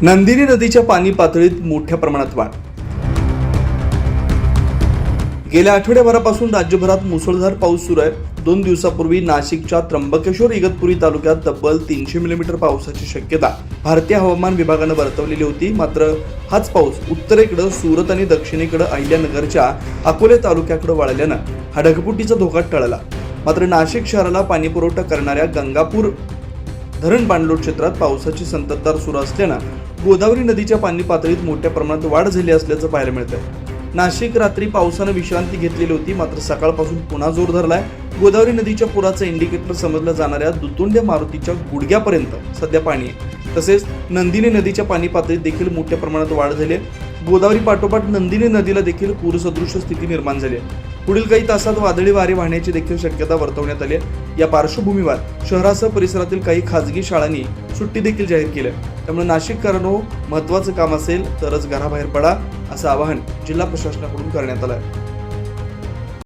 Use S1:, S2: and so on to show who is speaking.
S1: नंदिनी नदीच्या पाणी पातळीत मोठ्या प्रमाणात वाढ। गेल्या आठवड्याभरापासून राज्यभरात मुसळधार पाऊस सुरू आहे। 2 दिवसापूर्वी नाशिकच्या त्र्यंबकेश्वर इगतपुरी तालुक्यात तब्बल 300 मिलीमीटर पावसाची शक्यता भारतीय हवामान विभागाने वर्तवलेली होती। मात्र हाच पाऊस उत्तरेकडे सुरत आणि दक्षिणेकडे अहिल्यानगरच्या अकोले तालुक्याकडे वळल्याने हा ढगफुटीचा धोका टळला। मात्र नाशिक शहराला पाणी पुरवठा करणाऱ्या गंगापूर धरण पाणलोट क्षेत्रात पावसाची संततधार सुरू असल्याने गोदावरी नदीच्या पाणी पातळीत मोठ्या प्रमाणात वाढ झाली असल्याचं पाहायला मिळतंय। नाशिक रात्री पावसाने विश्रांती घेतलेली होती, मात्र सकाळपासून पुन्हा जोर धरलाय। गोदावरी नदीच्या पुराचं इंडिकेटर समजलं जाणाऱ्या दुतोंड्या मारुतीच्या गुडघ्यापर्यंत सध्या पाणी आहे। तसेच नंदिनी नदीच्या पाणी पातळीत देखील मोठ्या प्रमाणात वाढ झाली आहे। गोदावरी पाठोपाठ नंदिनी नदीला देखील पूरसदृश स्थिती निर्माण झाली आहे। पुढील काही तासात वादळी वारे वाहण्याची देखील शक्यता वर्तवण्यात आली आहे। या पार्श्वभूमीवर शहरासह परिसरातील काही खासगी शाळांनी सुट्टी देखील जाहीर केली आहे। त्यामुळे नाशिककरांनो, महत्त्वाचं काम असेल तरच घराबाहेर पडा असं आवाहन जिल्हा प्रशासनाकडून करण्यात आलं आहे।